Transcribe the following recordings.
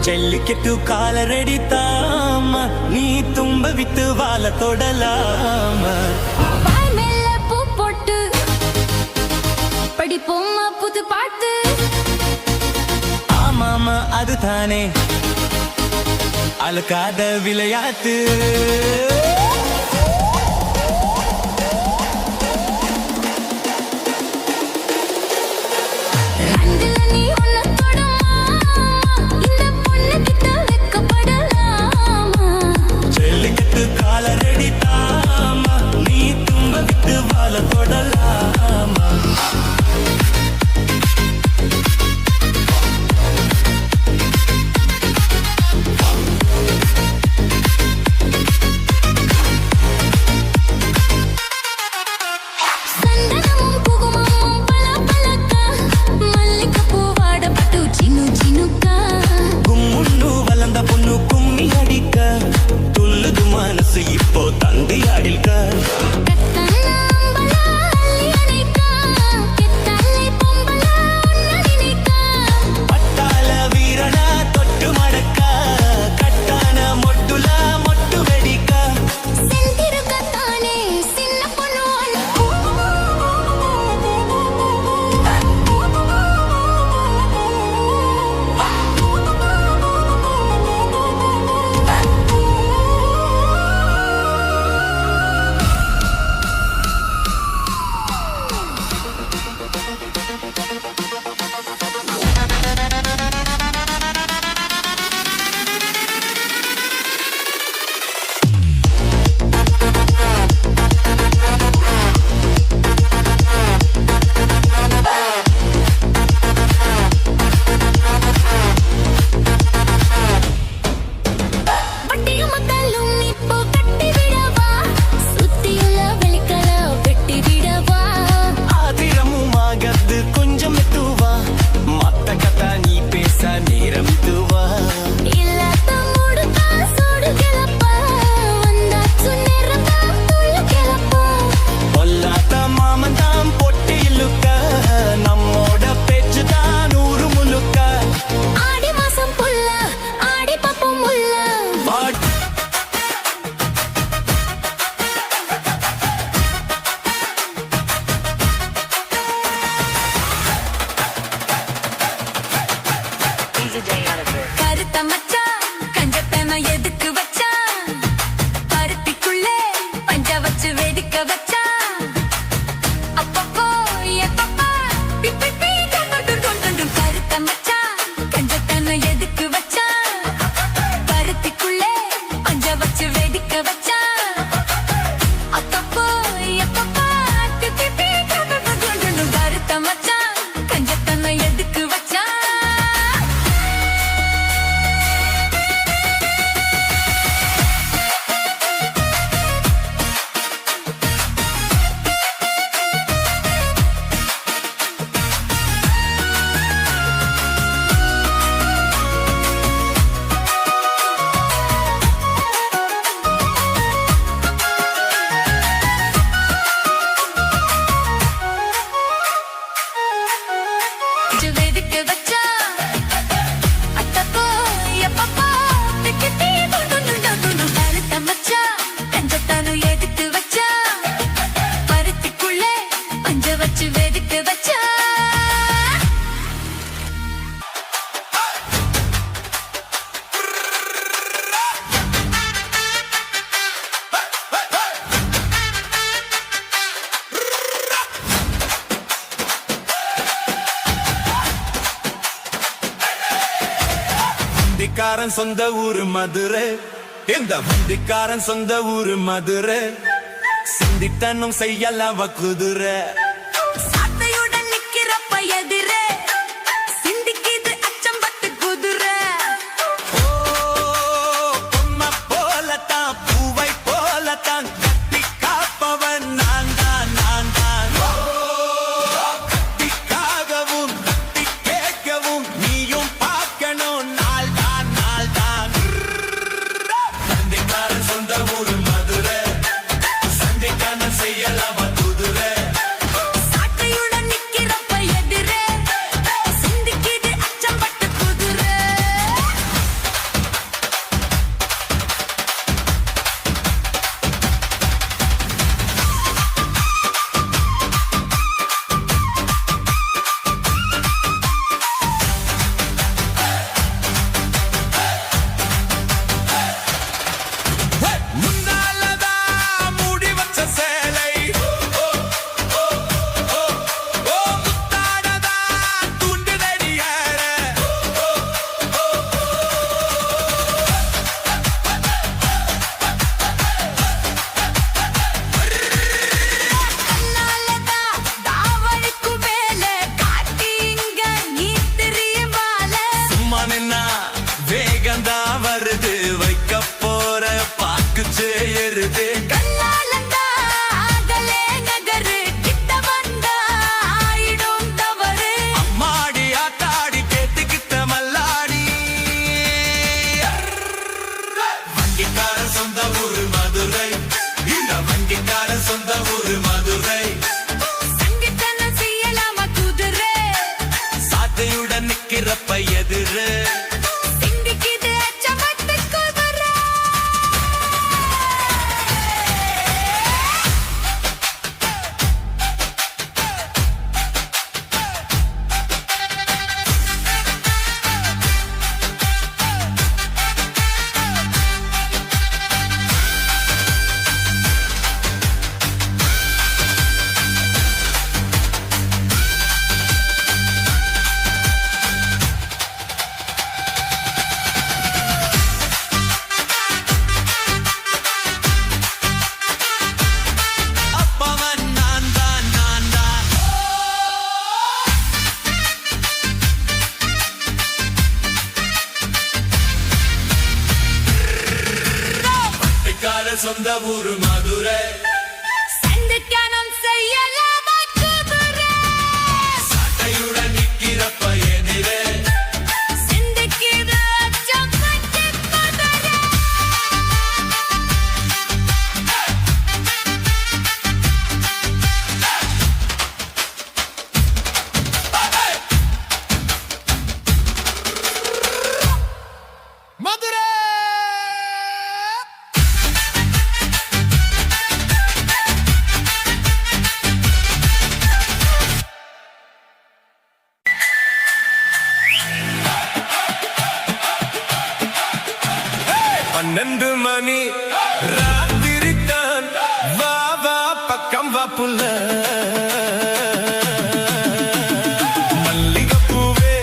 ஜல்லிக்கட்டு காலரடி தாம நீ தும்ப விட்டு வாழ தொடலாம பூ போட்டு படிப்போமா புது பாட்டு ஆமாமா அதுதானே அழுக்காத விளையாட்டு இப்போ தந்தி அடிக்க கருத்த மச்சான் கஞ்சத்தன எதுக்கு வச்சான் பருத்திக்குள்ளே பஞ்ச வச்சு வெடிக்க வச்சான் அப்பப்போ எப்பப்பா பிப்பி கருத்த மச்சான் கஞ்சத்தன எதுக்கு வச்சான் பருத்திக்குள்ளே பஞ்ச வச்சு வெடிக்க வச்சான் அப்பப்போ எப்பப்பா பிப்பி கருத்த மச்சான் கஞ்சத்தன எதுக்கு வச்சான் வெடிக்க வச்சா அத்தப்போ எப்பப்பா திக்கிட்டி கருத்த மச்சா கஞ்சத்தானு எதுக்கு வச்சா பருத்திக்குள்ளே பஞ்ச வச்சு வெடிக்க வச்சா முந்திக்காரன் சொந்த ஊரு மதுரை இந்த முந்திக்காரன் சொந்த ஊரு மதுரை சிந்தித்தனும் செய்யலவ குதிரை சாத்தையுடன் நிக்கிறப்ப எதிரே சிந்திக்கிது அச்சம்பட்டு குதிரை பொம்மை போலத்தான் பூவை போலத்தான் கட்டி காப்பவன் நான் தான் நான் தான் கட்டிக்காகவும் கட்டி கேட்கவும் நீயும் பார்க்கணும் நாள் தான் நாள் தான் சந்திக்காரன் சொந்த ஊரு மதுரை சந்திக்கான செய்யலவ குதிரை நிக்கிறப்ப எதிரு சிந்திக்குது அச்சமத்து குதிரை அப்பவன் நான் தான் நான் தான் பட்டிக்கார சொந்த ஊரு மதுரை சந்திக்கானம் செய்யலாமா குதிரை சட்டையுடன் நிக்கிறப்ப எதிரே சிந்திக்குது அச்சமத்து குதிரை மதுரை பன்னெண்டு மணி ராத்திரித்தான் வா வா பக்கம் வா புள்ள மல்லிகைப்பூவே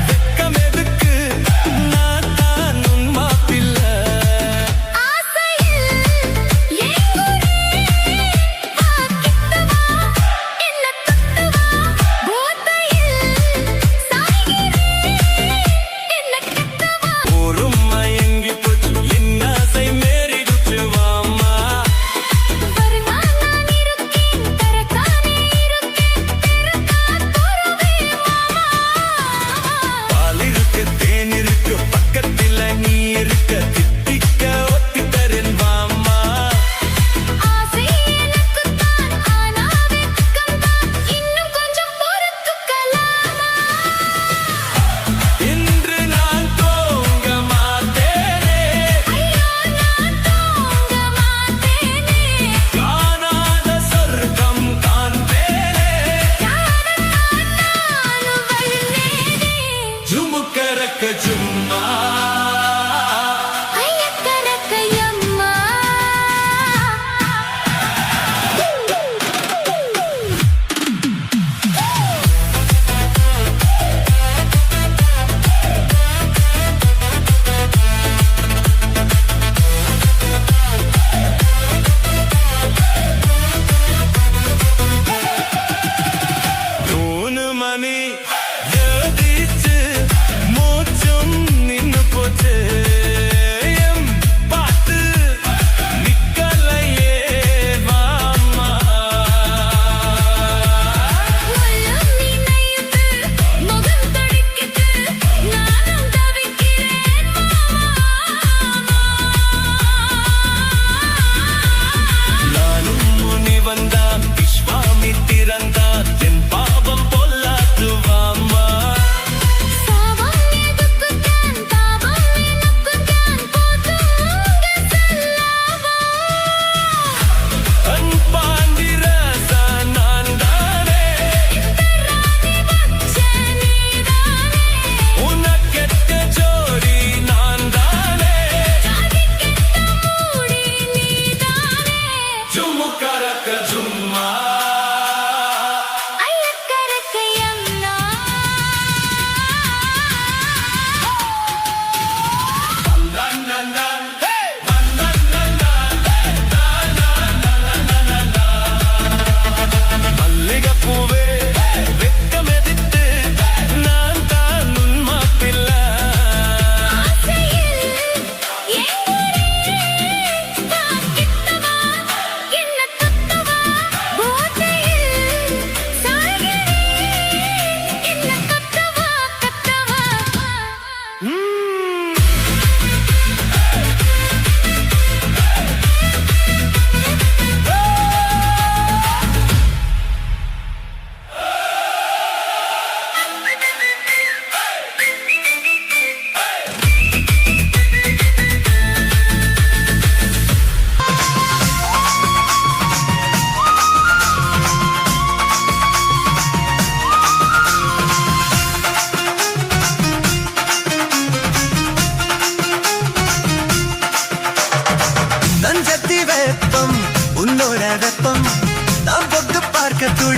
வெக்கம் எதுக்கு நான் தான் உன் மாப்பிள்ளை ஆசையில் ஏங்குறே வா கிட்டவா என்ன தொட்டவா போதையில் சாய்கிறே என்ன கிட்டவா ஒரு மயங்கி போச்சு என் ஆசை மேறிடுச்சு வாமா வருமா நான் இருக்கேன் தரத்தானே இருக்கேன் பெருக்கா தருவே மாமா பால் இருக்கு தேன் இருக்கு பக்கத்துல நீ இருக்க தித்திக்க ஒத்தி தரேன் வாமா ஆசை எனக்குத்தான் ஆனா வெட்கம்தான் இன்னும் கொஞ்சம் பொறுத்துக்கலாமா இன்று நான் தூங்க மாட்டேனே ஐயோ நான் தூங்க மாட்டேனே காணாத சொர்க்கம் காண்பேனே நானும் வருவேனே ஜுமுக்கரக்க ஜும்மா ஐயக்கரக்கையம்மா മൂന്ന് മണി എഴുതിച്ച് മൂച്ചും നിന്നു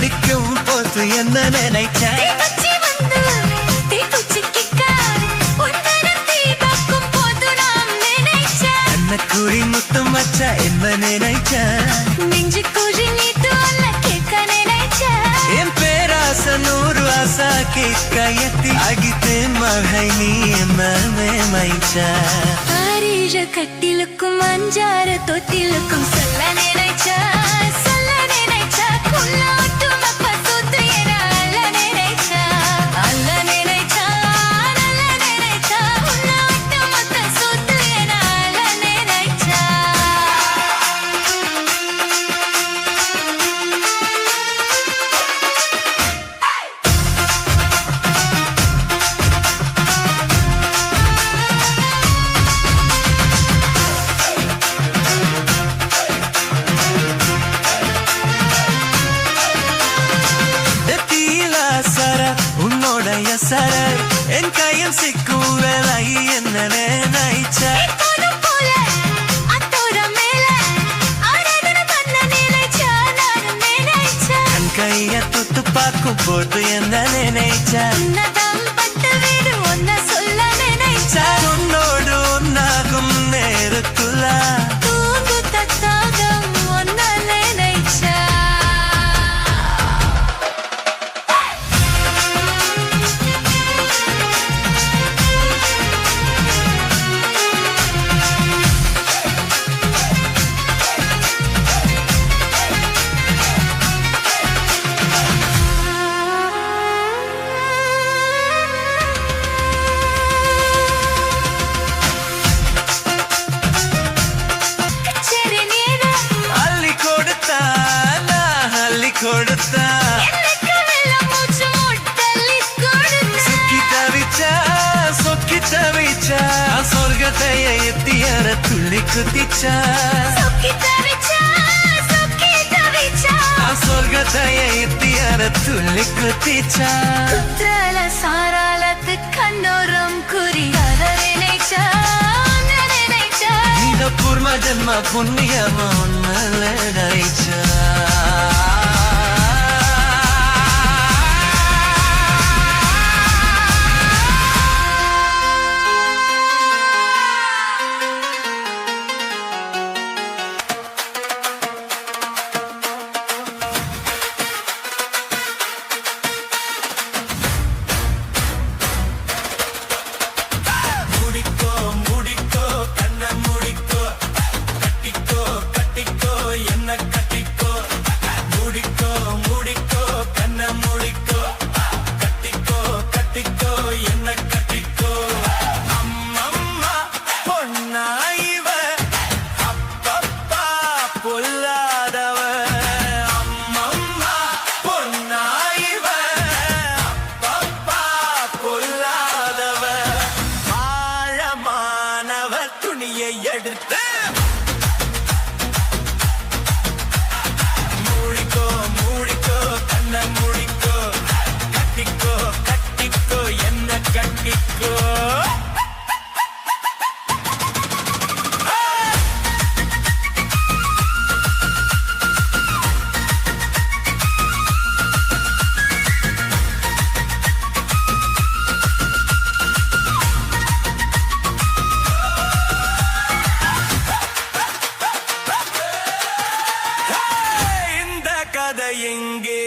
பிடிக்கும் போது என்ன நினைச்ச தீக்குச்சி வந்து தீக்குச்சிக்கு காரு உன்னை தீபக்கும் போது நான் நினைச்சேன் என்ன குறி முத்தம் வச்ச என்ன நினைச்ச நெஞ்சு குழி நீ தோல்ல கேட்க நினைச்சேன் என் பேராச நூறு ஆசா கேட்க எத்தி ஆகித்து மகை நீ என்ன மைச்ச ஆரீழ கட்டிலுக்கும் அஞ்சாறு தொட்டிலுக்கும் சொல்ல நினைச்சா குள்ளாட்டு மப்ப சுத்து என அல்ல நினைச்சா நல்ல நினைச்சா உள்நாட்டு மப்ப சுத்து என அல்ல நினைச்சா உன்னோடைய சர என் கையில் சிக்கும் வேலை என்ன நினைச்ச இப்போதும் போல அத்தோட மேல ஆராதனை பண்ண நினைச்சா நானும் நினைச்சேன் என் கைய தொட்டு பார்க்கும் போது என்ன நினைச்ச உன்னதம் பட்டு வீடு ஒன்ன சொல்ல நினைச்சா உன்னோடு ஒன்னாகும் நேரத்துள்ள தூங்கு தத்தாகம் ஒன்ன நினைச்சா சரி நீவே அள்ளி கொடுத்தா நான் அள்ளி கொடுத்தா எனக்கு வெள்ளம் மூச்சு முட்டலி கொடுத்த சொக்கி தவிச்சா சொர்க்கத்தைய எத்தியற துள்ளி குத்திச்சா சொக்கி தவிச்சா சொர்க்கத்தைய எத்தியற துள்ளி குத்திச்சா குற்றல சாராளத்து கண்ணோரம் குறி அத நினைச்சா இந்த பூர்வ ஜன்ம புண்ணியமா நினைச்சா முடிக்கோ முடிக்கோ கண்ண முடிக்கோ கட்டிக்கோ கட்டிக்கோ என்ன கட்டிக்கோ முடிக்கோ முடிக்கோ கண்ண முடிக்கோ கட்டிக்கோ கட்டிக்கோ என்ன கட்டிக்கோ அம்மம்மா பொன்னாயிவ அப்பப்பா பொல்லாதவ அம்மம்மா பொன்னாயிவ அப்பப்பா பொல்லாதவ ஆழமானவர் துணியை எடுத்து மூடிக்கோ மூடிக்கோ கண்ண மூடிக்கோ கட்டிக்கோ கட்டிக்கோ என்ன கட்டிக்கோ இந்த கதை எங்கே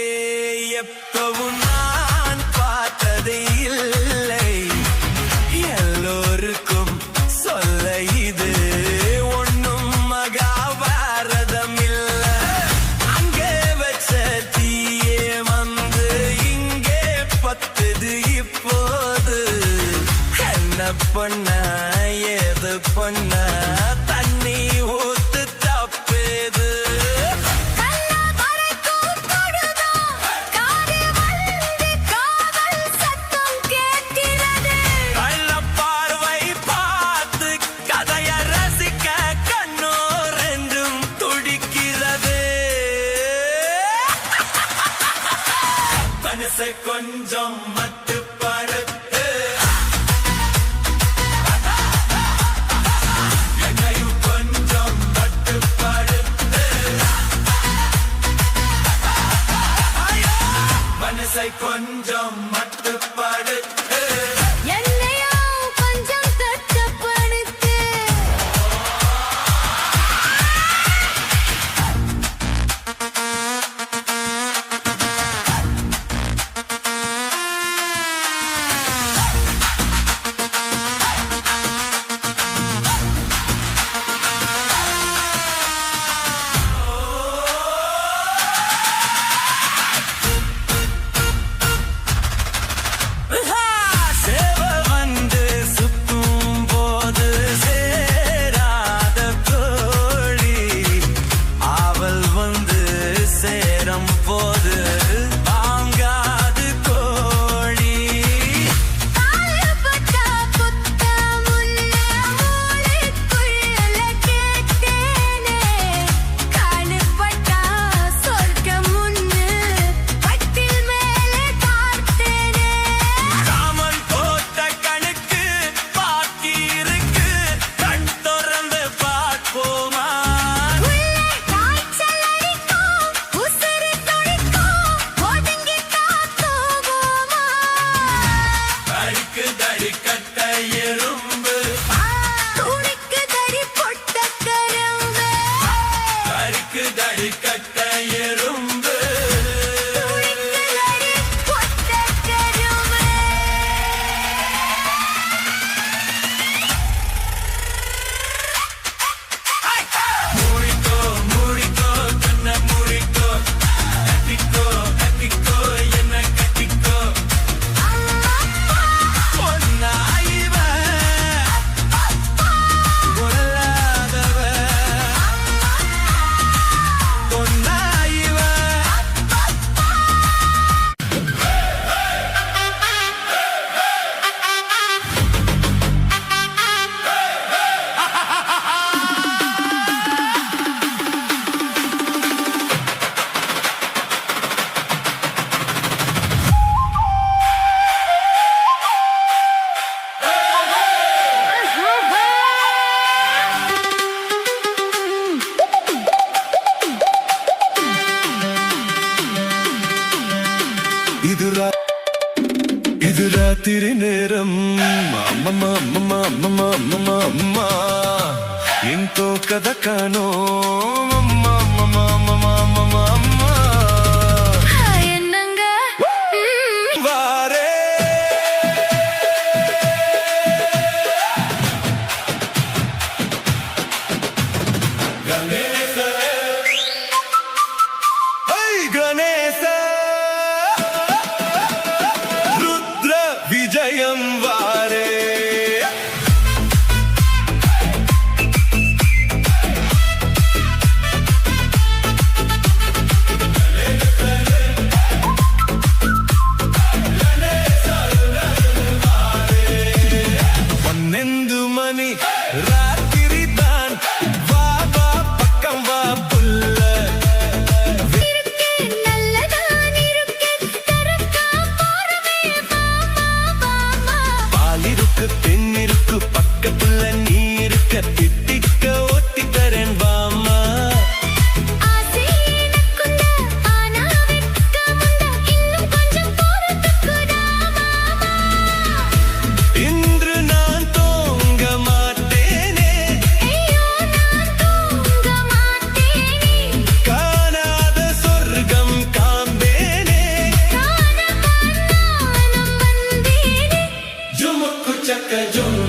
எப்பவும் நான் பார்த்தது இல்லை எல்லோருக்கும் சொல்ல இது ஒண்ணும் மகாபாரதம் இல்ல அங்கே வச்ச தீயே வந்து இங்கே பத்துது இப்போது என்ன பண்ண ஏது பண்ண தண்ணி ஊத்து தப்பேது கல்லா மறைக்கும் பொழுதும் காது வந்து காவல் சத்தம் கேட்கிறது கள்ள பார்வை பார்த்து கதைய ரசிக்க கண்ணோர் என்றும் துடிக்கிறது மனசை கொஞ்சம் மட்டுப்படுத்து என்னையும் கொஞ்சம் மட்டுப்படுத்து ஐயோ தடி கட்ட எறும்பு துணிக்கு தடி பொட்ட கரும்பு கறிக்கு தடி கட்ட எறும்பு துணிக்கு தடி பொட்ட கரும்பு மூடிக்கோ மூடிக்கோ கண்ண மூடிக்கோ கட்டிக்கோ கட்டிக்கோ என்ன கட்டிக்கோ பொன்னாயிவ பொல்லாதவ பொன்னாயிவ இது ராத்திரி நேரம் அம்மம்மா அம்மம்மா அம்மம்மா அம்மம்மா அம்மா ఎంతో కథ కానో అమ్మా అమ్మమ్మ అమ్మమ్మ అమ్మమ్మ అమ్మ என்னங்க వారే గణేశ హై గణేశ రుద్ర విజయం వారే மணி ராத்திரி தான் வா வா பக்கம் வா புல்ல இருக்கே நல்லதான் இருக்கே தரக்கா போறவே மாமா மாமா பாலிருக்கு பெண்ணிருக்கு பக்கத்துல நீ இருக்க திட்டிக்க ஒத்தி தரேன் வாமா ஆசை எனக்குள்ள ஆனா வெட்கமுண்ட இன்னும் கொஞ்சம் பொறுத்துக்குடா மாமா இன்று நான் தூங்க மாட்டேனே ஐயோ நான் தூங்க மாட்டேனே காணாத சொர்க்கம் காம்பேனே காண நானும் வந்தேனே ஜுமுக்கு சக்க ஜும்